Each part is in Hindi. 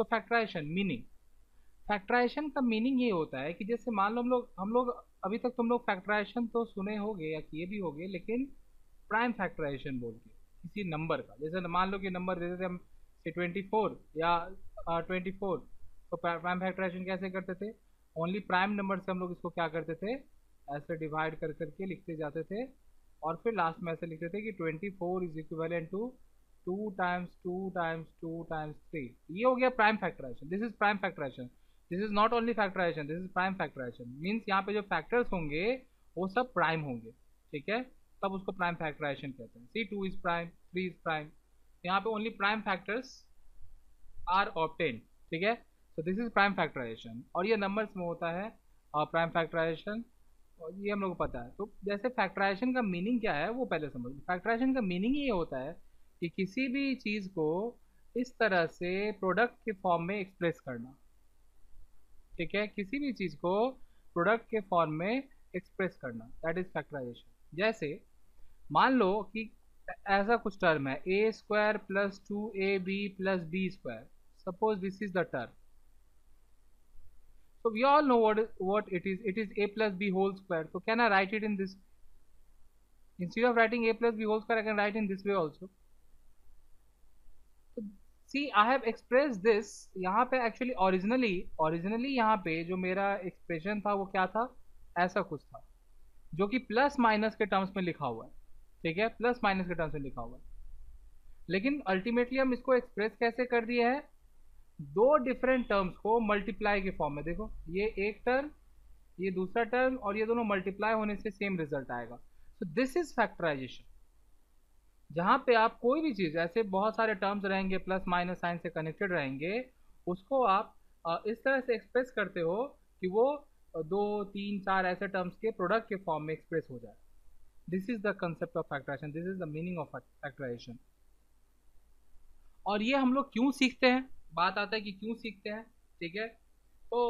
तो फैक्टराइजेशन मीनिंग, फैक्टराइजेशन का मीनिंग ये होता है कि जैसे मान लो हम लोग अभी तक तुम लोग फैक्टराइजेशन तो सुने होगे या किए भी होगे, लेकिन प्राइम फैक्टराइजेशन बोल के किसी नंबर का, जैसे मान लो कि नंबर देते थे हम से 24 या 24, तो प्राइम फैक्टराइजेशन कैसे करते थे, ओनली प्राइम नंबर से हम लोग इसको क्या करते थे, ऐसे डिवाइड कर करके लिखते जाते थे, और फिर लास्ट में ऐसे लिखते थे कि 24 is equivalent to 2 times 2 times 2 times 3। ये हो गया prime factorization, this is prime factorization, this is not only factorization, this is prime factorization, means यहाँ पे जो फैक्टर्स होंगे वो सब प्राइम होंगे, ठीक है, तब उसको प्राइम फैक्टराइजेशन कहते हैं। See 2 is prime, 3 is prime, यहाँ पे only prime factors are obtain, ठीक है, so this is prime factorization, और ये नंबर्स में होता है प्राइम फैक्टराइजेशन, और ये हम लोग को पता है। तो जैसे फैक्टराइजेशन का मीनिंग क्या है वो पहले समझ, फैक्टराइजेशन का मीनिंग ये होता है कि किसी भी चीज़ को इस तरह से प्रोडक्ट के फॉर्म में एक्सप्रेस करना, ठीक है, किसी भी चीज़ को प्रोडक्ट के फॉर्म में एक्सप्रेस करना, दैट इज फैक्टराइजेशन। जैसे मान लो कि ऐसा कुछ टर्म है A square plus 2ab plus B square, suppose this is the term, so we all know what it is a plus b whole square, so can I write it in this, instead of writing a plus b whole square I can write in this way also, so see I have expressed this, यहाँ पे actually originally यहाँ पे जो मेरा एक्सप्रेशन था वो क्या था, ऐसा कुछ था जो कि प्लस माइनस के टर्म्स में लिखा हुआ है, ठीक है, प्लस माइनस के टर्म्स में लिखा हुआ है, लेकिन अल्टीमेटली हम इसको एक्सप्रेस कैसे कर दिए है, दो डिफरेंट टर्म्स को मल्टीप्लाई के फॉर्म में, देखो ये एक टर्म ये दूसरा टर्म और ये दोनों मल्टीप्लाई होने से सेम रिजल्ट आएगा, सो दिस इज फैक्टराइजेशन, जहां पे आप कोई भी चीज ऐसे बहुत सारे टर्म्स रहेंगे प्लस माइनस साइन से कनेक्टेड रहेंगे, उसको आप इस तरह से एक्सप्रेस करते हो कि वो दो तीन चार ऐसे टर्म्स के प्रोडक्ट के फॉर्म में एक्सप्रेस हो जाए, this is the concept of factorization, this is the meaning of factorization. और ये हम लोग क्यों सीखते हैं, बात आता है कि क्यों सीखते हैं, ठीक है, तो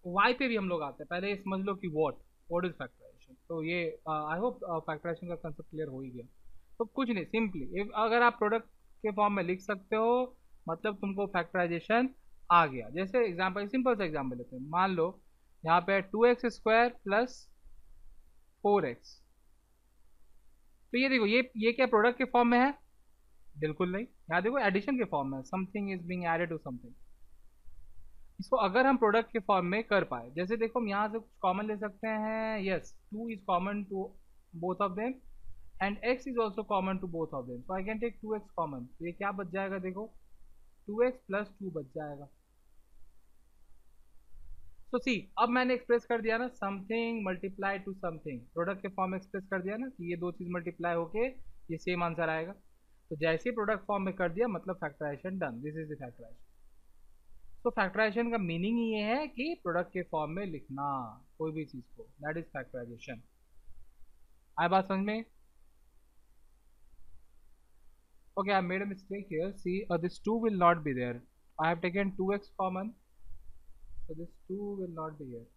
वाई पे भी हम लोग आते हैं, पहले ये समझ लो कि व्हाट इज फैक्टराइजेशन, तो ये आई होप फैक्टराइजेशन का कंसेप्ट क्लियर हो ही गया। तो कुछ नहीं, सिंपली अगर आप प्रोडक्ट के फॉर्म में लिख सकते हो मतलब तुमको फैक्टराइजेशन आ गया। जैसे एग्जाम्पल, सिंपल सा एग्जाम्पल लेते हैं, मान लो यहाँ पे 2x² प्लस 4x, तो ये देखो ये क्या प्रोडक्ट के फॉर्म में है, बिल्कुल नहीं, यहाँ देखो एडिशन के फॉर्म में, something is being added to something, इसको अगर हम प्रोडक्ट के फॉर्म में कर पाए, जैसे देखो हम यहाँ से कुछ कॉमन ले सकते हैं, yes 2 is common to both of them and x is also common to both of them, so I can take 2x common, तो ये क्या बच जाएगा, देखो 2x प्लस 2 बच जाएगा। तो सी अब मैंने एक्सप्रेस कर दिया ना, something multiply two something, product के फॉर्म में एक्सप्रेस कर दिया ना कि ये दो चीज मल्टीप्लाई होके ये सेम आंसर आएगा, तो जैसे ही प्रोडक्ट फॉर्म में कर दिया मतलब factorization done, this is the factorization. तो फैक्टराइजेशन का मीनिंग ये है कि प्रोडक्ट के फॉर्म में लिखना कोई भी चीज को, दैट इज फैक्टराइजेशन। आए बात समझ में? Okay, I made a mistake here. See, this 2 will not be there. I have taken 2x common, so this 2 will not be here.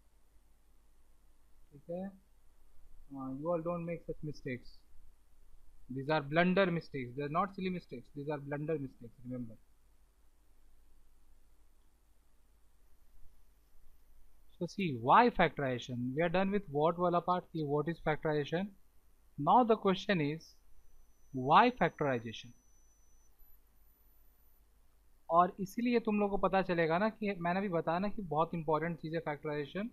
Okay, you all don't make such mistakes. These are blunder mistakes. They are not silly mistakes. These are blunder mistakes. Remember. So see, why factorization? We are done with what wala part. See, what is factorization? Now the question is, why factorization? और इसीलिए तुम लोगों को पता चलेगा ना कि मैंने भी बताया ना कि बहुत इंपॉर्टेंट चीज़ है फैक्टराइजेशन,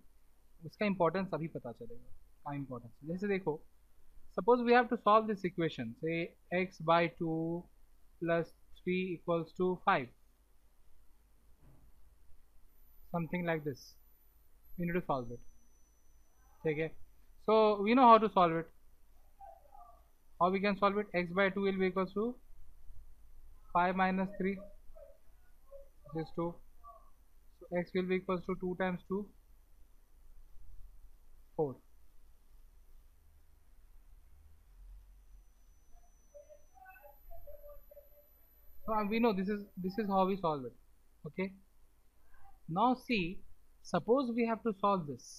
उसका इंपॉर्टेंस अभी पता चलेगा का इंपॉर्टेंस। जैसे देखो, suppose we have to solve this equation, say x/2 plus 3 equals to 5, something like this, we need to solve it, ठीक है, so we know how to solve it, how we can solve it, x/2 will be equals to 5 minus 3, this is 2, so x will be equals to 2 times 2, 4. So we know this is how we solve it. Okay. Now see, suppose we have to solve this.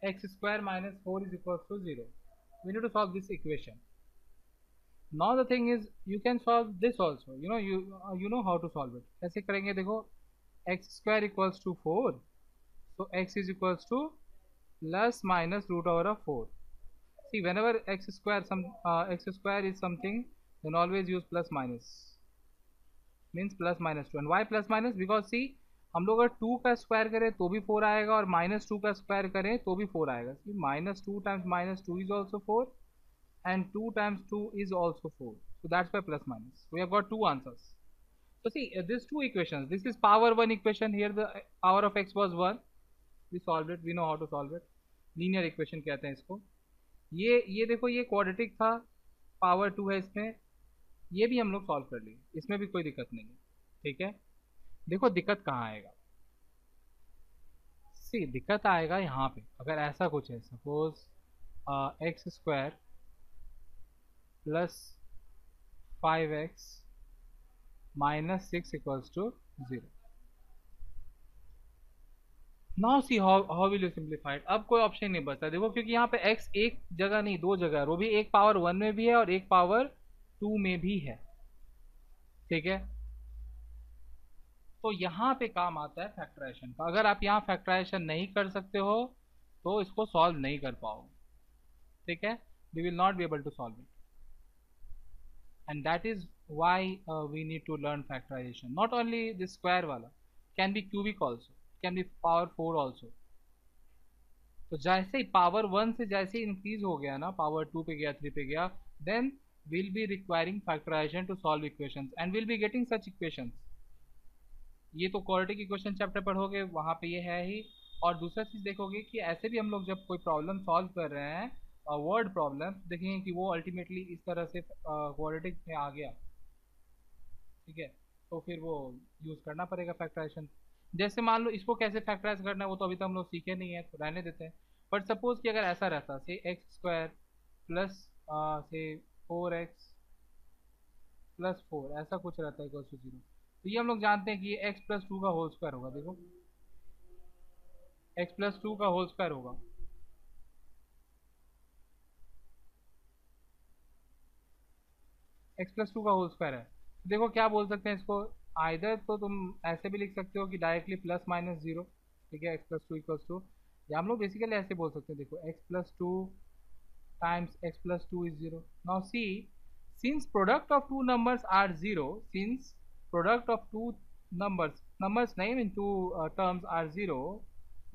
X square minus 4 is equals to 0. We need to solve this equation. Now the thing is you can solve this also, you know how to solve it. कैसे करेंगे देखो, x square equals to 4, so x is equals to plus minus root over of 4. See, whenever x square is something, then always use plus minus, means plus minus 2. And why plus minus? Because see, हम लोग अगर 2 का स्क्वायर करें तो भी 4 आएगा, और माइनस 2 का स्क्वायर करें तो भी 4 आएगा। See, minus 2 times minus 2 is also 4, and 2 times 2 is also 4. So that's why plus minus. We have got two answers. So see, these two equations, this is power 1 equation, here the power of x was 1. We solved it, we know how to solve it. Linear equation कहते हैं इसको। ये देखो, ये क्वाड्रेटिक था, पावर 2 है इसमें, ये भी हम लोग सॉल्व कर लिए, इसमें भी कोई दिक्कत नहीं है। ठीक है, देखो दिक्कत कहाँ आएगा। सी, दिक्कत आएगा यहाँ पे, अगर ऐसा कुछ है, suppose x square plus 5x minus 6 equals to 0। Now see how will you simplify it. अब कोई ऑप्शन नहीं बचता, देखो, क्योंकि यहाँ पे x एक जगह नहीं, दो जगह है, वो भी एक पावर 1 में भी है और एक पावर 2 में भी है। ठीक है, तो यहाँ पे काम आता है फैक्टराइजेशन का। अगर आप यहाँ फैक्टराइजेशन नहीं कर सकते हो तो इसको सॉल्व नहीं कर पाओगे। ठीक है, we will not be able to solve it, and that is why we need to learn factorization. Not only this square वाला, can be cubic also, can be power 4 also. तो जैसे ही पावर 1 से जैसे ही इंक्रीज हो गया ना, पावर 2 पे गया, 3 पे गया, then will be requiring factorization to solve equations, and will be getting such equations. ये तो क्वाड्रेटिक इक्वेशन चैप्टर पढ़ोगे, वहाँ पे ये है ही। और दूसरा चीज़ देखोगे कि ऐसे भी हम लोग जब कोई प्रॉब्लम सॉल्व कर रहे हैं, वर्ड प्रॉब्लम, देखेंगे कि वो अल्टीमेटली इस तरह से क्वाड्रेटिक में आ गया। ठीक है, तो फिर वो यूज़ करना पड़ेगा फैक्टराइजेशन। जैसे मान लो इसको कैसे फैक्टराइज करना है, वो तो अभी तो हम लोग सीखे नहीं है, तो रहने देते हैं। बट सपोज कि अगर ऐसा रहता, से एक्स स्क्वायर प्लस से 4x प्लस 4, ऐसा कुछ रहता है इक्वल टू 0, तो ये हम लोग जानते हैं कि ये x प्लस 2 का होल स्क्वायर होगा। देखो, x प्लस 2 का होल स्क्वायर होगा। x प्लस 2 का होल स्क्वायर है, तो देखो क्या बोल सकते हैं इसको, आइदर तो तुम ऐसे भी लिख सकते हो कि डायरेक्टली प्लस माइनस 0। ठीक है, x प्लस 2 इक्वल्स टू, या हम लोग बेसिकली ऐसे बोल सकते हैं, देखो x plus 2 times x plus 2 is 0. Now see, since product of two numbers are 0, since product of two numbers नहीं मीन two terms are 0,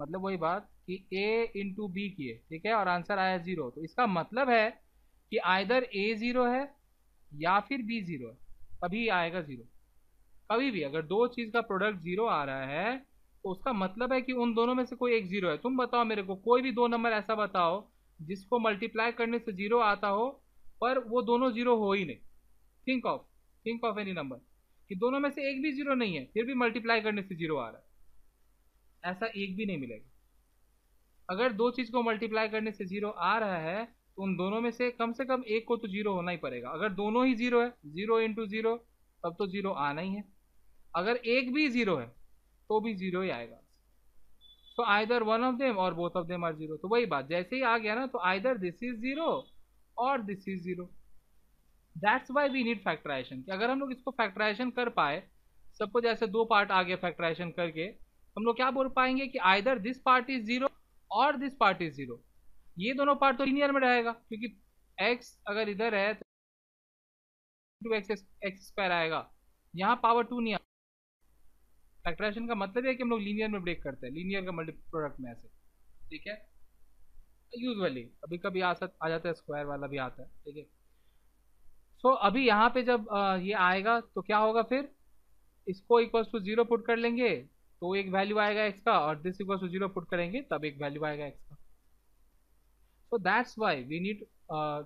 मतलब वही बात कि a इंटू बी किए, ठीक है, और आंसर आया 0, तो इसका मतलब है कि आइदर a 0 है या फिर b 0 है, तभी आएगा 0। कभी भी अगर दो चीज का प्रोडक्ट 0 आ रहा है तो उसका मतलब है कि उन दोनों में से कोई एक 0 है। तुम बताओ मेरे को, कोई भी दो नंबर ऐसा बताओ जिसको मल्टीप्लाई करने से 0 आता हो पर वो दोनों 0 हो ही नहीं। थिंक ऑफ एनी नंबर कि दोनों में से एक भी 0 नहीं है, फिर भी मल्टीप्लाई करने से 0 आ रहा है, ऐसा एक भी नहीं मिलेगा। अगर दो चीज को मल्टीप्लाई करने से 0 आ रहा है तो उन दोनों में से कम एक को तो 0 होना ही पड़ेगा। अगर दोनों ही 0 है, 0 इंटू 0, तब तो 0 आना ही है। अगर एक भी 0 है तो भी 0 ही आएगा। तो आइदर वन ऑफ देम और बोथ ऑफ देम आर 0। तो वही बात, जैसे ही आ गया ना, तो आइदर दिस इज 0 और this is 0। That's why we need factorization, कि अगर हम लोग इसको फैक्टराइजेशन कर पाए, सपोज ऐसे दो पार्ट आ गया फैक्टराइजेशन करके, हम लोग क्या बोल पाएंगे कि आइदर दिस पार्ट इज 0 और दिस पार्ट इज 0। ये दोनों पार्ट तो लीनियर में रहेगा, क्योंकि x अगर इधर है तो एक्स स्क्वायर आएगा, यहाँ पावर 2 नहीं। फैक्टराइजेशन का मतलब है कि हम लोग लीनियर में ब्रेक करते हैं, लीनियर का मल्टी प्रोडक्ट में ऐसे। ठीक है, यूजुअली कभी कभी आ जाता है, स्क्वायर वाला भी आता है। ठीक है, सो अभी यहाँ पे जब ये आएगा तो क्या होगा, फिर इसको इक्वल्स टू 0 पुट कर लेंगे तो एक वैल्यू आएगा x का, और दिस इक्वल्स टू 0 पुट करेंगे तब एक वैल्यू आएगा x का। So that's why we need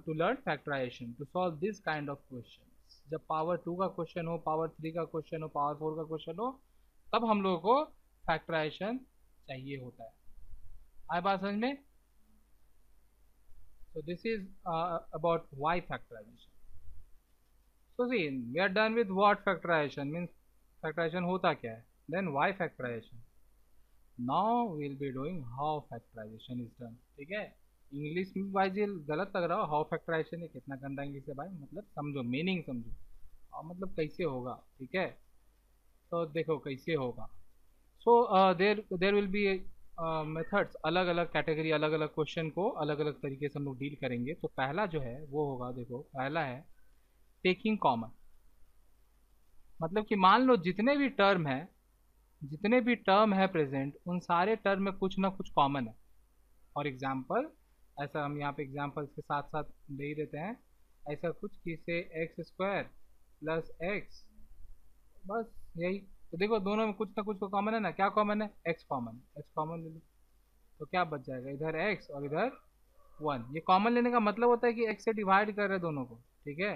to learn factorization to solve this kind of question. जब पावर 2 का क्वेश्चन हो, पावर 3 का क्वेश्चन हो, पावर 4 का क्वेश्चन हो, तब हम लोगों को फैक्टराइजेशन चाहिए होता है। आए बात समझ में? So this is about y factorization. So see, we are done with what factorization means. Factorization होता क्या है? Then y factorization. Now we will be doing how factorization is done. ठीक है? इंग्लिश में भाई जी गलत लग रहा हो, हाउ फैक्टराइजेशन है, कितना गंदा इंग्लिश है भाई, मतलब समझो, मीनिंग समझो, और मतलब कैसे होगा, ठीक है। तो देखो कैसे होगा। सो देर देर विल बी मेथड्स, अलग अलग कैटेगरी, अलग अलग क्वेश्चन को अलग अलग तरीके से हम लोग डील करेंगे। तो पहला जो है वो होगा, देखो पहला है टेकिंग कॉमन। मतलब कि मान लो जितने भी टर्म है प्रेजेंट, उन सारे टर्म में कुछ ना कुछ कॉमन है। फॉर एग्जाम्पल, ऐसा हम यहाँ पे एग्जाम्पल के साथ साथ दे ही देते हैं, ऐसा कुछ कि से एक्स स्क्वायर प्लस एक्स, बस यही। तो देखो दोनों में कुछ ना कुछ तो कॉमन है ना, क्या कॉमन है, एक्स कॉमन ले लो। तो क्या बच जाएगा, इधर एक्स और इधर वन। ये कॉमन लेने का मतलब होता है कि एक्स से डिवाइड कर रहे हैं दोनों को, ठीक है।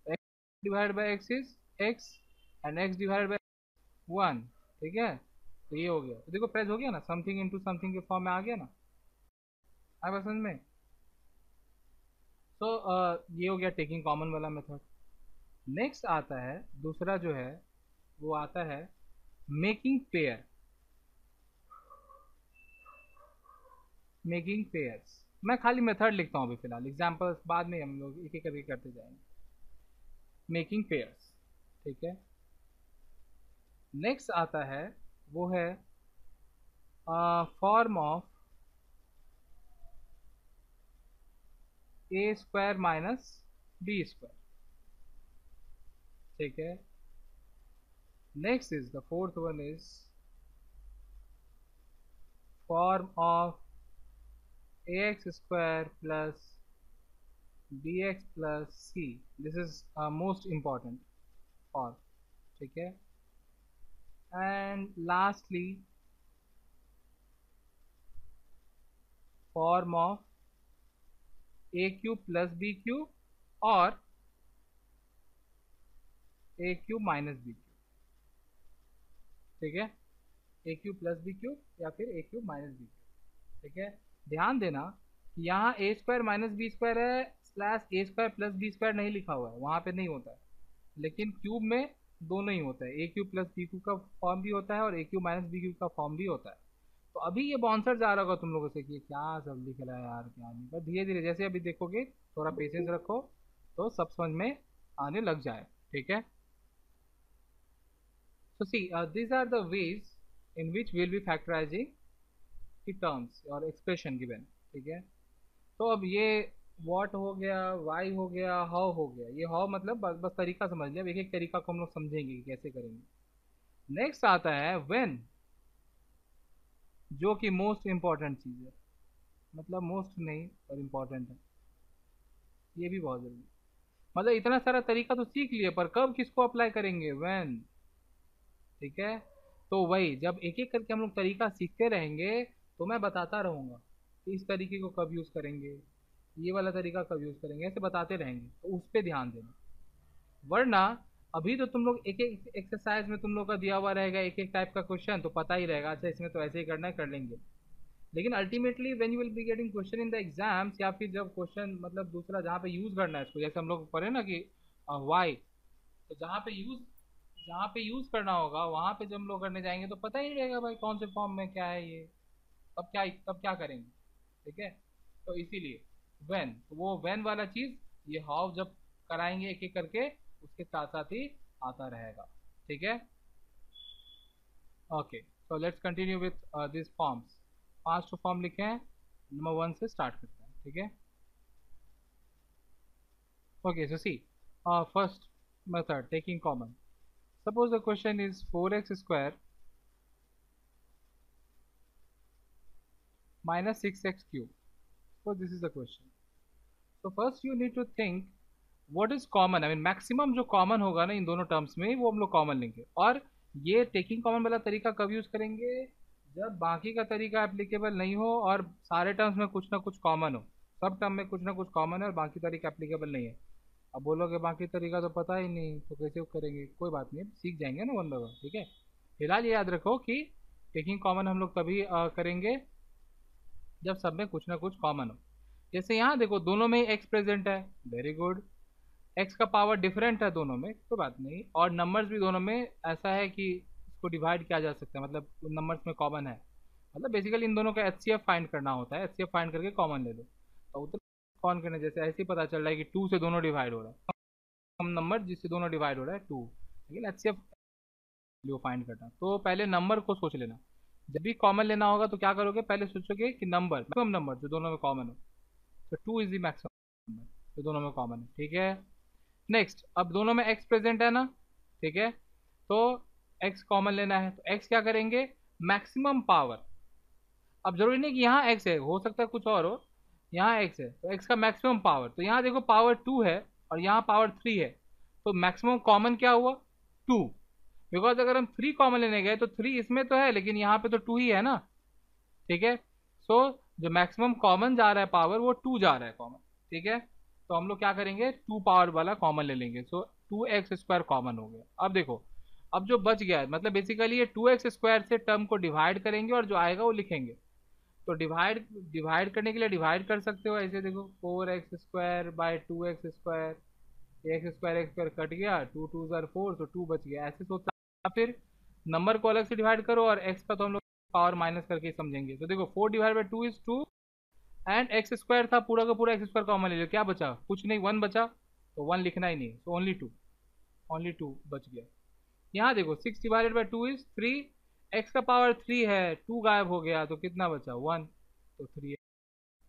X divide by x is x, and x divide by one, ठीक है। तो ये हो गया, तो देखो प्रेस हो गया ना, समथिंग इंटू समथिंग के फॉर्म में आ गया ना, आया बात समझ में। तो ये हो गया टेकिंग कॉमन वाला मेथड। नेक्स्ट आता है दूसरा जो है, वो आता है मेकिंग पेयर। मेकिंग पेयर्स, मैं खाली मेथड लिखता हूँ अभी फिलहाल, एग्जाम्पल्स बाद में हम लोग एक एक करके करते जाएंगे। मेकिंग पेयर्स, ठीक है। नेक्स्ट आता है वो है form of a square minus b square, ठीक है। Next is the fourth one is form of a x square plus bx plus c, this is most important for, ठीक है। And lastly form of a cube plus b cube और a cube minus b cube, ठीक है। A cube plus b cube या फिर a cube minus b cube, ठीक है। ध्यान देना कि यहाँ a square minus b square है, slash a square plus B square नहीं लिखा हुआ है, वहाँ पे नहीं होता है, लेकिन क्यूब में दोनों ही होता है, a cube plus b cube का फॉर्म भी होता है और a cube minus b cube का फॉर्म भी होता है। तो अभी ये बाउंसर जा रहा होगा तुम लोगों से कि क्या सब लिख रहा है यार, क्या नहीं, पर धीरे धीरे जैसे अभी देखोगे, थोड़ा पेशेंस रखो तो सब समझ में आने लग जाए, ठीक है। So see, these are the ways in which we'll be factorizing the terms और expression given, ठीक है। तो अब ये what हो गया, why हो गया, how हो गया। ये how मतलब बस तरीका समझ लिया, एक एक तरीका को हम लोग समझेंगे कि कैसे करेंगे। नेक्स्ट आता है when, जो कि मोस्ट इम्पॉर्टेंट चीज़ है, मतलब मोस्ट नहीं और इम्पॉर्टेंट है, ये भी बहुत जरूरी। मतलब इतना सारा तरीका तो सीख लिए, पर कब किसको अप्लाई करेंगे, when, ठीक है। तो वही जब एक एक करके हम लोग तरीका सीखते रहेंगे, तो मैं बताता रहूँगा कि इस तरीके को कब यूज़ करेंगे, ये वाला तरीका कब यूज़ करेंगे, ऐसे बताते रहेंगे, तो उस पर ध्यान देना। वरना अभी तो तुम लोग एक एक एक्सरसाइज में तुम लोग का दिया हुआ रहेगा एक एक टाइप का क्वेश्चन, तो पता ही रहेगा अच्छा इसमें तो ऐसे ही करना है, कर लेंगे। लेकिन ultimately when you will be getting question in the exams, या फिर जब क्वेश्चन मतलब दूसरा जहाँ पे यूज़ करना है इसको, जैसे हम लोग पढ़े ना कि वाई, तो जहाँ पे यूज करना होगा वहां पे जब हम लोग करने जाएंगे तो पता ही नहीं रहेगा भाई कौन से फॉर्म में क्या है ये, तब क्या करेंगे, ठीक है। तो इसीलिए व्हेन, तो वो व्हेन वाला चीज, ये हाउ जब कराएंगे एक एक करके, उसके साथ साथ ही आता रहेगा, ठीक है। Okay, so let's continue with this forms. 5 तो फॉर्म लिखे हैं, नंबर 1 से स्टार्ट करते हैं, ठीक है। Okay, so see first method taking common. Suppose the question is 4x square minus 6x cube. So this is the question. So first you need to think what is common. I mean maximum जो common होगा ना इन दोनों terms में, वो हम लोग common लेंगे। और ये taking common वाला तरीका कब यूज करेंगे, जब बाकी का तरीका एप्लीकेबल नहीं हो और सारे टर्म्स में कुछ ना कुछ कॉमन हो। सब टर्म में कुछ ना कुछ कॉमन है और बाकी तरीका एप्लीकेबल नहीं है। अब बोलोगे बाकी तरीका तो पता ही नहीं तो कैसे करेंगे, कोई बात नहीं, सीख जाएंगे ना वन बाय वन, ठीक है। फिलहाल ये याद रखो कि टेकिंग कॉमन हम लोग तभी करेंगे जब सब में कुछ ना कुछ कॉमन हो। जैसे यहाँ देखो दोनों में एक्स प्रेजेंट है, वेरी गुड। एक्स का पावर डिफरेंट है दोनों में, कोई बात नहीं, और नंबर्स भी दोनों में ऐसा है कि इसको डिवाइड किया जा सकता है, मतलब नंबर्स में कॉमन है। मतलब बेसिकली इन दोनों का HCF फाइंड करना होता है, HCF फाइंड करके कॉमन ले लो। तो उत्तर कौन करने, जैसे ऐसे ही पता चल रहा है कि 2 से दोनों डिवाइड हो रहा है, कम नंबर जिससे दोनों डिवाइड हो रहा है 2, लेकिन HCF वैल्यू फाइंड करना। तो पहले नंबर को सोच लेना, जब भी कॉमन लेना होगा तो क्या करोगे, पहले सोचोगे कि नंबर, मैक्सिमम नंबर जो दोनों में कॉमन हो। तो 2 इज द मैक्सिमम नंबर जो दोनों में कॉमन है, ठीक है। नेक्स्ट, अब दोनों में x प्रेजेंट है ना, ठीक है, तो x कॉमन लेना है, तो x क्या करेंगे, मैक्सिमम पावर। अब जरूरी नहीं कि यहाँ x है, हो सकता है कुछ और हो, यहाँ x है तो x का मैक्सिमम पावर, तो यहाँ देखो पावर 2 है और यहाँ पावर 3 है, तो मैक्सिमम कॉमन क्या हुआ, 2। बिकॉज अगर हम 3 कॉमन लेने गए तो 3 इसमें तो है लेकिन यहाँ पे तो 2 ही है ना, ठीक है। सो जो मैक्सिमम कॉमन जा रहा है पावर वो 2 जा रहा है कॉमन, ठीक है। तो हम लोग क्या करेंगे, 2 पावर वाला कॉमन ले लेंगे, सो 2x² कॉमन हो गया। अब देखो, अब जो बच गया है, मतलब बेसिकली ये 2x² से टर्म को डिवाइड करेंगे और जो आएगा वो लिखेंगे। तो डिवाइड डिवाइड करने के लिए डिवाइड कर सकते हो ऐसे, देखो 4x² by 2x², x² cut गया, 2 2 ज़र 4, तो 2 बच गया, ऐसे सोचता। फिर नंबर को अलग से डिवाइड करो और x का तो हम लोग पावर माइनस करके ही समझेंगे। तो देखो 4 divide by 2 is 2 and x² था, पूरा का पूरा x² कॉमन ले लो, क्या बचा, कुछ नहीं, 1 बचा, तो 1 लिखना ही नहीं, तो ओनली 2 बच गया। यहाँ देखो 6 डिवाइडेड बाई 2 इज 3, x का पावर 3 है, 2 गायब हो गया तो कितना बचा, 1, तो 3,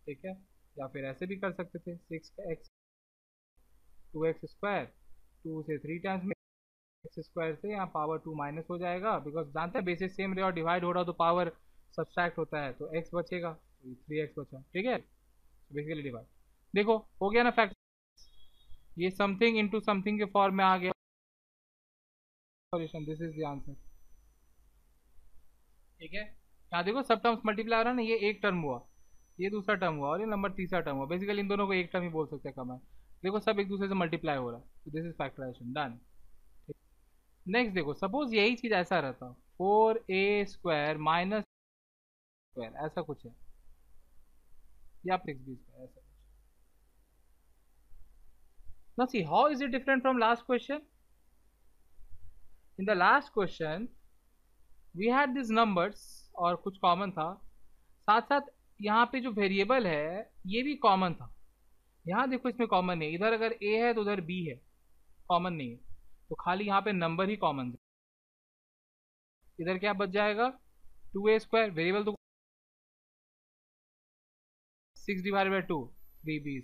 ठीक है। या फिर ऐसे भी कर सकते थे, 6 का x 2x², 2 से 3 टाइम्स में x² से यहाँ पावर 2 माइनस हो जाएगा, बिकॉज जानते हैं बेसिस सेम रहे और डिवाइड हो रहा तो पावर सब्सट्रैक्ट होता है, तो x बचेगा, तो 3x बचा, ठीक है। बेसिकली डिवाइड, देखो हो गया ना फैक्ट, ये समथिंग इनटू समथिंग के फॉर्म में आ गया solution, this is the answer, ठीक है। यहाँ देखो सब टर्म्स मल्टीप्लाई हो रहा है ना, ये एक टर्म हुआ, ये दूसरा टर्म हुआ और ये नंबर तीसरा टर्म हुआ, बेसिकली इन दोनों को एक टर्म ही बोल सकते हैं कम है। देखो सब एक दूसरे से मल्टीप्लाई हो रहा है, तो this is factorization done. Next देखो, सपोज यही चीज ऐसा रहता, 4a² माइनस स्क्वायर, ऐसा कुछ है, या फिर b स्क्वायर, ऐसा कुछ। Now see, how is it different from last question? In the last question, we had these numbers और कुछ कॉमन था, साथ साथ यहाँ पे जो वेरिएबल है ये भी कॉमन था। यहाँ देखो इसमें कॉमन नहीं, इधर अगर a है तो उधर b है, कॉमन नहीं है, तो खाली यहाँ पे नंबर ही कॉमन है। इधर क्या बच जाएगा, 2a², वेरिएबल तो 6 डिवाइडेड बाई 2, 3b²,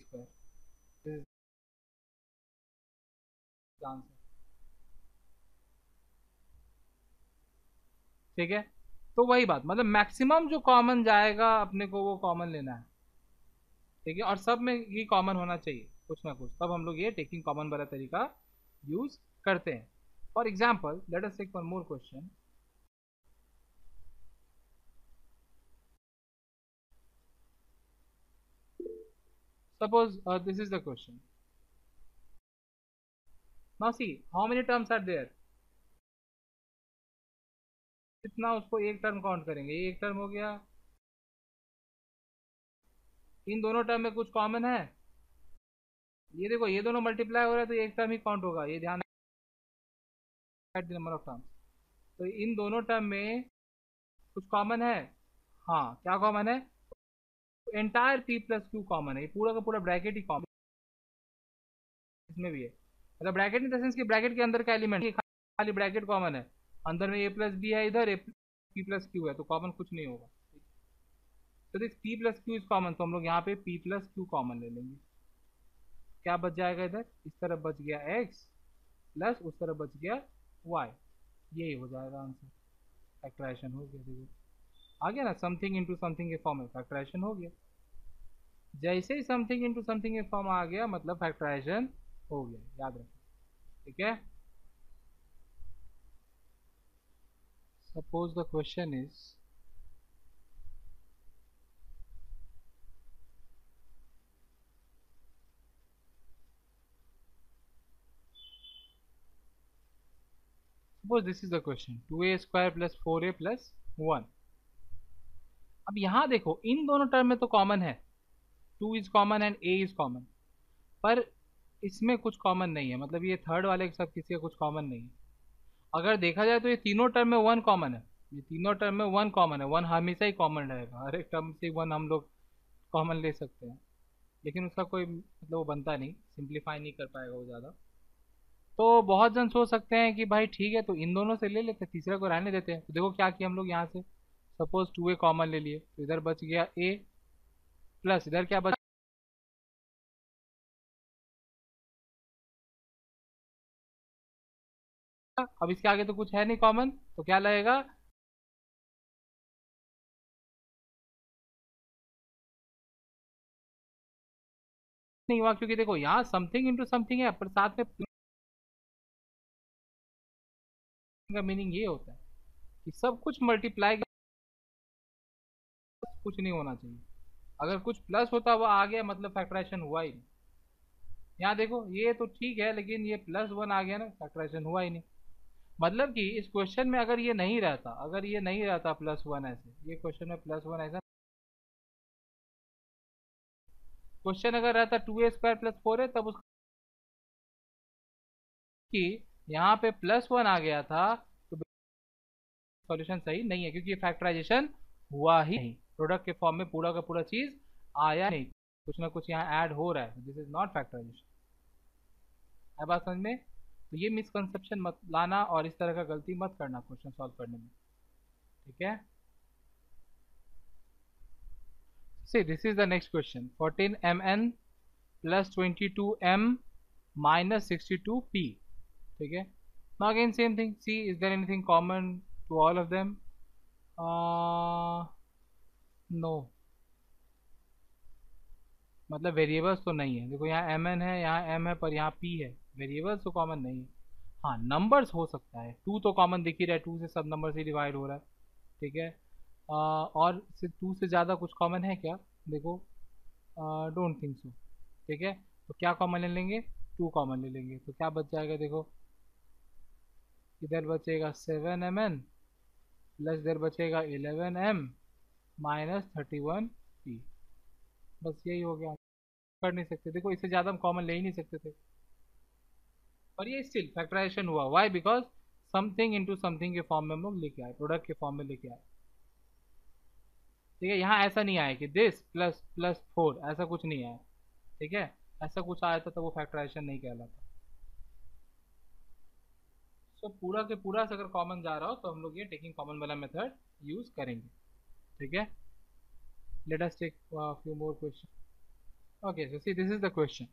आंसर, ठीक है। तो वही बात, मतलब मैक्सिमम जो कॉमन जाएगा अपने को वो कॉमन लेना है, ठीक है, और सब में ये कॉमन होना चाहिए कुछ ना कुछ, तब हम लोग ये टेकिंग कॉमन वाला तरीका यूज करते हैं। For example let us take one more question, suppose this is the question, now see how many terms are there, कितना उसको एक टर्म काउंट करेंगे, ये एक टर्म हो गया, इन दोनों टर्म में कुछ कॉमन है, ये देखो ये दोनों मल्टीप्लाई हो रहा है तो एक टर्म ही काउंट होगा, ये ध्यान, नंबर ऑफ टर्म्स, तो इन दोनों टर्म में कुछ कॉमन है, हाँ क्या कॉमन है, entire p plus Q common है, ये पूरा का पूरा ब्रैकेट ही कॉमन इसमें भी है, मतलब ब्रैकेट इन द सेंस कि ब्रैकेट के अंदर का एलिमेंट खाली ब्रैकेट कॉमन है, अंदर में a प्लस बी है, इधर p प्लस क्यू है, तो कॉमन कुछ नहीं होगा। तो this p plus Q is common, तो हम लोग यहाँ पे p प्लस क्यू कॉमन ले लेंगे, क्या बच जाएगा, इधर इस तरफ बच गया x प्लस उस तरफ बच गया y, यही हो जाएगा आंसर, फैक्टराइजेशन हो गया, देखो आ गया ना, समथिंग इंटू समथिंग के फॉर्म में फैक्टराइजेशन हो गया, जैसे ही समथिंग इंटू समथिंग के फॉर्म आ गया मतलब फैक्टराइजेशन हो गया, याद रखो, ठीक है। Suppose the question is, suppose this is the question, 2a² plus 4a plus 1। अब यहाँ देखो इन दोनों टर्म में तो कॉमन है, 2 is common and a is common, पर इसमें कुछ कॉमन नहीं है, मतलब ये थर्ड वाले के साथ किसी का कुछ कॉमन नहीं है। अगर देखा जाए तो ये तीनों टर्म में 1 कॉमन है, ये तीनों टर्म में वन कॉमन है, वन हमेशा ही कॉमन रहेगा, हर एक टर्म से वन हम लोग कॉमन ले सकते हैं, लेकिन उसका कोई मतलब वो बनता नहीं, सिंप्लीफाई नहीं कर पाएगा वो ज़्यादा। तो बहुत जन सोच सकते हैं कि भाई ठीक है तो इन दोनों से ले लेते हैं, तीसरा को रहने देते हैं। तो देखो क्या किया हम लोग यहाँ से, सपोज 2a कॉमन ले लिए, तो इधर बच गया a प्लस इधर क्या बच, अब इसके आगे तो कुछ है नहीं कॉमन, तो क्या लगेगा, नहीं हुआ, क्योंकि देखो यहाँ समथिंग इंटू समथिंग है, पर साथ में का मीनिंग ये होता है कि सब कुछ मल्टीप्लाई, कुछ नहीं होना चाहिए। अगर कुछ प्लस होता हुआ आ गया मतलब फैक्टराइजेशन हुआ ही नहीं। यहाँ देखो ये तो ठीक है, लेकिन ये प्लस वन आ गया ना, फैक्टराइजेशन हुआ ही नहीं। मतलब कि इस क्वेश्चन में अगर ये नहीं रहता, अगर ये नहीं रहता प्लस वन ऐसे, ये क्वेश्चन में प्लस वन ऐसा क्वेश्चन अगर रहता 2a² + 4a, तब उसकी यहाँ पे प्लस वन आ गया था, तो सॉल्यूशन सही नहीं है, क्योंकि ये फैक्टराइजेशन हुआ ही नहीं, प्रोडक्ट के फॉर्म में पूरा का पूरा चीज आया नहीं, कुछ ना कुछ यहाँ ऐड हो रहा है, दिस इज नॉट फैक्टराइजेशन। है बात समझ में? तो ये मिसकंसेप्शन मत लाना और इस तरह का गलती मत करना क्वेश्चन सॉल्व करने में, ठीक है? See, this is the next question. 14mn plus 22m minus 62p. ठीक है? Now again same thing. See, is there anything common to all of them? No. मतलब वेरिएबल्स तो नहीं है। देखो यहाँ mn है, यहाँ m है, पर यहाँ p है। वेरिएबल्स तो कॉमन नहीं है। हाँ, नंबर्स हो सकता है। 2 तो कॉमन दिख ही रहा है, 2 से सब नंबर से डिवाइड हो रहा है। ठीक है? और 2 से ज़्यादा कुछ कॉमन है क्या? देखो, डोंट थिंक सो। ठीक है, तो क्या कॉमन ले लेंगे, 2 कॉमन ले लेंगे, तो क्या बच जाएगा, देखो इधर बचेगा 7mn प्लस इधर बचेगा 11m माइनस 31p। बस यही हो गया, कर नहीं सकते। देखो इससे ज़्यादा हम कॉमन ले ही नहीं सकते थे, और ये स्टिल फैक्टराइजेशन हुआ। Why? Because something into something के फॉर्म में हम लोग लेके आए, प्रोडक्ट के फॉर्म में लेके आए। ठीक है, यहाँ ऐसा नहीं आया कि दिस प्लस प्लस 4, ऐसा कुछ नहीं आया। ठीक है, ऐसा कुछ आया था तो वो फैक्टराइजेशन नहीं कहलाता। सो पूरा के पूरा से अगर कॉमन जा रहा हो तो हम लोग ये टेकिंग कॉमन वाला मेथड यूज करेंगे। ठीक है, let us take few more question. Okay, so see this is the question.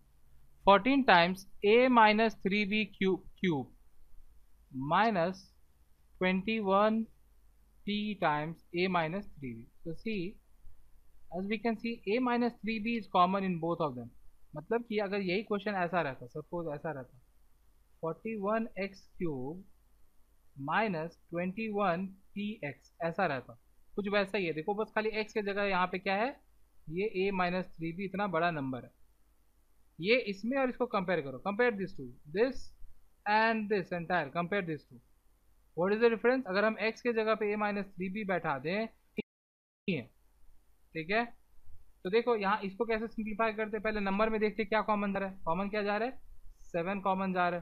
14 times a minus 3b cube minus 21 p times a minus 3b. So see, as we can see, a minus 3b is common in both of them. मतलब कि अगर यही क्वेश्चन ऐसा रहता, सपोज ऐसा रहता 41x³ माइनस 21px, ऐसा रहता, कुछ वैसा ही है। देखो बस खाली x की जगह यहाँ पे क्या है, ये a माइनस 3b इतना बड़ा नंबर है। ये इसमें और इसको कंपेयर करो, compare this to this and this entire, compare this to, what is the difference? अगर हम x के जगह पे a माइनस 3b बैठा दें, है, ठीक है, तो देखो यहाँ इसको कैसे सिंप्लीफाई करते हैं, पहले नंबर में देखते क्या कॉमन जा रहा है। कॉमन क्या जा रहा है, 7 कॉमन जा रहा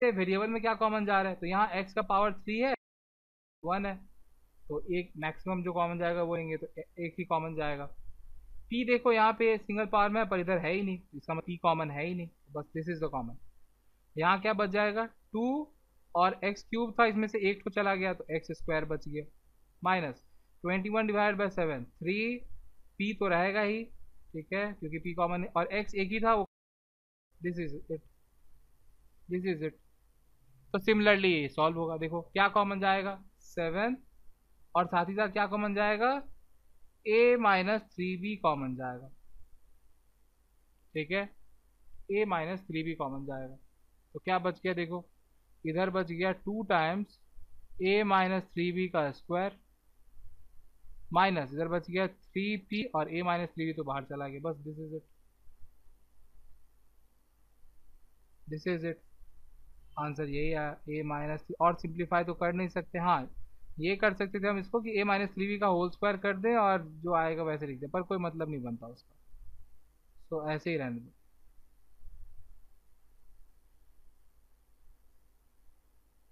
है। वेरिएबल में क्या कॉमन जा रहा है, तो यहाँ x का पावर 3 है, 1 है, तो एक मैक्सिमम जो कॉमन जाएगा वो लेंगे, तो एक ही कॉमन जाएगा। p देखो यहाँ पे सिंगल पावर में है, पर इधर है ही नहीं, इसका मतलब p कॉमन है ही नहीं, बस दिस इज द कॉमन। यहाँ क्या बच जाएगा, 2 और x³ था, इसमें से एक तो चला गया तो x² बच गया, माइनस 21 डिवाइड बाई 7, 3, p तो रहेगा ही, ठीक है, क्योंकि p कॉमन है, और x एक ही था वो, this is it, this is it. तो सिमिलरली ये सॉल्व होगा। देखो क्या कॉमन जाएगा, 7, और साथ ही साथ क्या कॉमन जाएगा, a माइनस 3b कॉमन जाएगा। ठीक है, a माइनस 3b कॉमन जाएगा, तो क्या बच गया, देखो इधर बच गया 2 टाइम्स a माइनस 3b का स्क्वायर, माइनस इधर बच गया 3p, और a माइनस 3b तो बाहर चला गया, बस this is it, this is it, answer यही है। a माइनस, और सिंप्लीफाई तो कर नहीं सकते, हाँ ये कर सकते थे हम इसको कि a माइनस 3b का होल स्क्वायर कर दें और जो आएगा वैसे लिख दें, पर कोई मतलब नहीं बनता उसका, तो ऐसे ही रहने दो।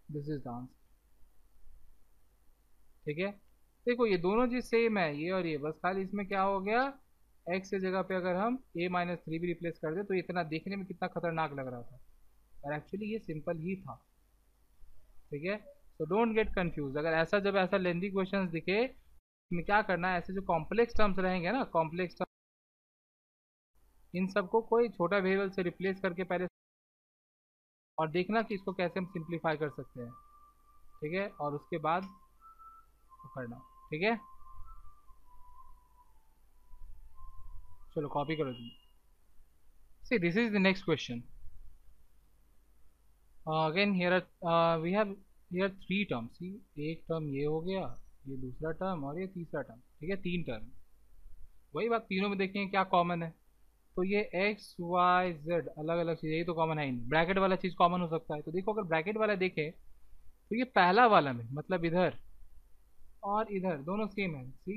This is the answer. ठीक है, देखो ये दोनों चीज सेम है, ये और ये, बस खाली इसमें क्या हो गया, x की जगह पे अगर हम a-3 भी रिप्लेस कर दे तो इतना देखने में कितना खतरनाक लग रहा था, और एक्चुअली ये सिंपल ही था। ठीक है, तो डोंट गेट कंफ्यूज, अगर ऐसा जब ऐसा लेंथी क्वेश्चंस दिखे में क्या करना है, ऐसे जो कॉम्प्लेक्स टर्म्स रहेंगे ना, कॉम्प्लेक्स टर्म, इन सबको कोई छोटा वेरिएबल से रिप्लेस करके पहले, और देखना कि इसको कैसे हम सिंप्लीफाई कर सकते हैं। ठीक है, और उसके बाद तो करना। ठीक है, चलो कॉपी करो तुम। See this is the next question. Again here we have here three terms, एक टर्म ये हो गया, ये दूसरा टर्म और ये तीसरा टर्म। ठीक है, तीन टर्म, वही बात, तीनों में देखेंगे क्या कॉमन है, तो ये एक्स वाई जेड अलग अलग चीज़, यही तो कॉमन है ही नहीं, ब्रैकेट वाला चीज़ कॉमन हो सकता है। तो देखो अगर ब्रैकेट वाला देखें तो ये पहला वाला में मतलब इधर और इधर दोनों सेम है, see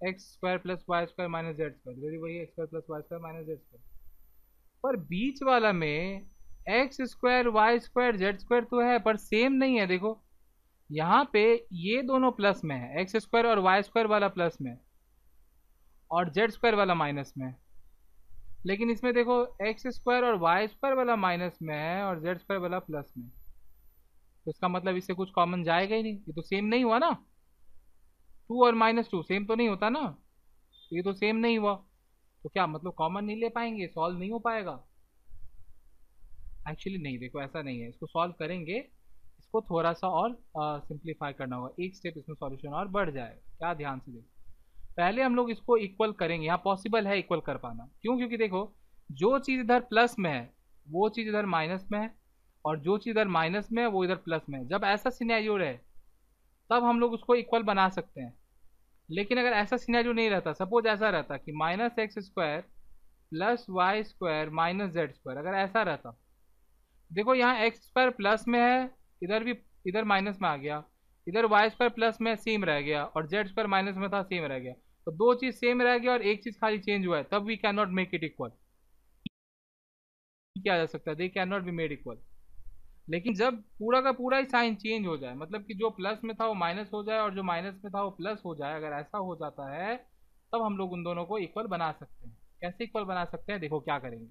X square plus Y square minus Z square, इधर भी वही X square plus Y square minus Z square, पर बीच वाला में X square Y square Z square तो है पर सेम नहीं है। देखो यहाँ पे ये दोनों प्लस में है, एक्स स्क्वायर और वाई स्क्वायर वाला प्लस में और जेड स्क्वायर वाला माइनस में, लेकिन इसमें देखो एक्स स्क्वायर और वाई स्क्वायर वाला माइनस में है और जेड स्क्वायर वाला प्लस में, तो इसका मतलब इससे कुछ कॉमन जाएगा ही नहीं, ये तो सेम नहीं हुआ ना, 2 और -2 सेम तो नहीं होता ना, तो ये तो सेम नहीं हुआ, तो क्या मतलब कॉमन नहीं ले पाएंगे, सॉल्व नहीं हो पाएगा। एक्चुअली नहीं, देखो ऐसा नहीं है, इसको सॉल्व करेंगे, इसको थोड़ा सा और सिंप्लीफाई करना होगा, एक स्टेप इसमें सॉल्यूशन और बढ़ जाएगा। क्या, ध्यान से देखो, पहले हम लोग इसको इक्वल करेंगे, यहाँ पॉसिबल है इक्वल कर पाना, क्यों, क्योंकि देखो जो चीज़ इधर प्लस में है वो चीज़ इधर माइनस में है, और जो चीज़ इधर माइनस में है वो इधर प्लस में है। जब ऐसा सिनेरियो रहे तब हम लोग उसको इक्वल बना सकते हैं, लेकिन अगर ऐसा सिनेरियो नहीं रहता, सपोज ऐसा रहता कि minus x square plus Y square minus Z square, अगर ऐसा रहता, देखो यहाँ एक्स स्क्वायर प्लस में है, इधर भी, इधर माइनस में आ गया, इधर वाई स्क्वायर प्लस में सेम रह गया और जेड स्क्वायर माइनस में था सेम रह गया, तो दो चीज सेम रह गया और एक चीज खाली चेंज हुआ है, तब we can not make it equal. किया जा सकता है, they can not be made equal. लेकिन जब पूरा का पूरा ही साइन चेंज हो जाए, मतलब कि जो प्लस में था वो माइनस हो जाए और जो माइनस में था वो प्लस हो जाए, अगर ऐसा हो जाता है तब हम लोग उन दोनों को इक्वल बना सकते हैं। कैसे इक्वल बना सकते हैं, देखो क्या करेंगे,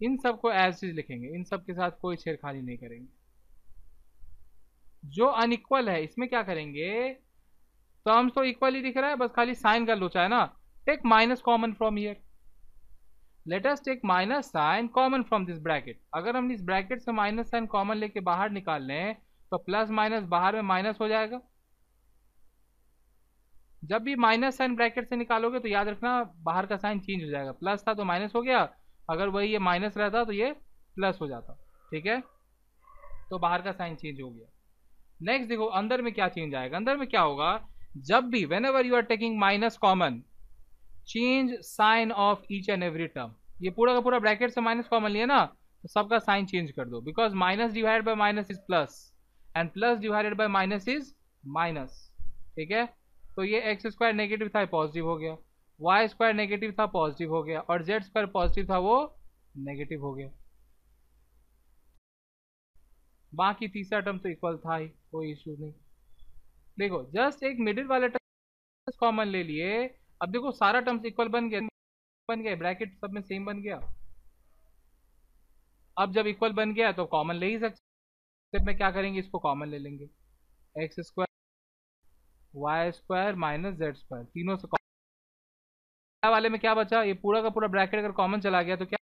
इन सबको एज चीज लिखेंगे, इन सब के साथ कोई छेड़खानी नहीं करेंगे। जो अनइक्वल है इसमें क्या करेंगे, टर्म्स तो इक्वल ही दिख रहा है, बस खाली साइन का लोचा है ना, take minus common from here, let us take minus sign common from this bracket. अगर हम इस ब्रैकेट से माइनस साइन कॉमन लेके बाहर निकाल लें तो प्लस माइनस बाहर में माइनस हो जाएगा। जब भी माइनस साइन ब्रैकेट से निकालोगे तो याद रखना बाहर का साइन चेंज हो जाएगा, प्लस था तो माइनस हो गया, अगर वही ये माइनस रहता तो ये प्लस हो जाता। ठीक है, तो बाहर का साइन चेंज हो गया। नेक्स्ट देखो अंदर में क्या चेंज आएगा, अंदर में क्या होगा, जब भी whenever you are taking minus common, change sign of each and every term. ये पूरा का पूरा ब्रैकेट से माइनस कॉमन लिया ना, तो सबका साइन चेंज कर दो, because minus divided by minus is plus and plus divided by minus is minus. ठीक है, तो ये एक्स स्क्वायर नेगेटिव था पॉजिटिव हो गया, वाई स्क्वायर नेगेटिव था पॉजिटिव हो गया, और जेड स्क्वायर पॉजिटिव था वो नेगेटिव हो गया। बाकी तीसरा टर्म तो इक्वल था ही, कोई इश्यू नहीं। देखो जस्ट एक मिडिल वाला टर्म कॉमन ले लिए, अब देखो सारा टर्म्स इक्वल बन गया, बन गया ब्रैकेट सब में सेम बन गया। अब जब इक्वल बन गया तो कॉमन ले ही सकते, में क्या करेंगे, इसको कॉमन ले लेंगे, x square Y square minus Z square, तीनों से वाले में क्या बचा, ये पूरा का पूरा ब्रैकेट अगर कॉमन चला गया तो क्या,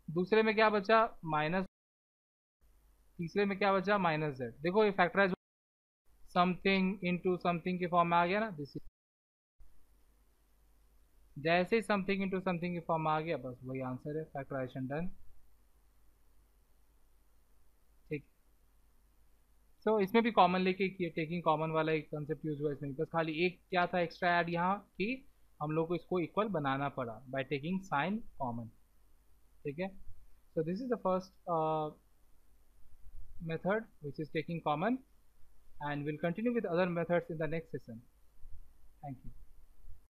दूसरे में क्या बचा माइनस, तीसरे में क्या बचा माइनस जेड। देखो ये फैक्टराइज समथिंग इनटू समथिंग के फॉर्म में आ गया ना, दिस, जैसे ही समथिंग इनटू समथिंग के फॉर्म में आ गया बस वही आंसर है, फैक्टराइजेशन डन। ठीक, तो इसमें भी कॉमन लेके टेकिंग कॉमन वाला एक कंसेप्ट यूज हुआ इसमें, बस खाली एक क्या था एक्स्ट्रा ऐड यहाँ कि हम लोग को इसको इक्वल बनाना पड़ा बाय टेकिंग साइन कॉमन। ठीक है, so this is the first method which is taking common, and we'll continue with other methods in the next session. Thank you.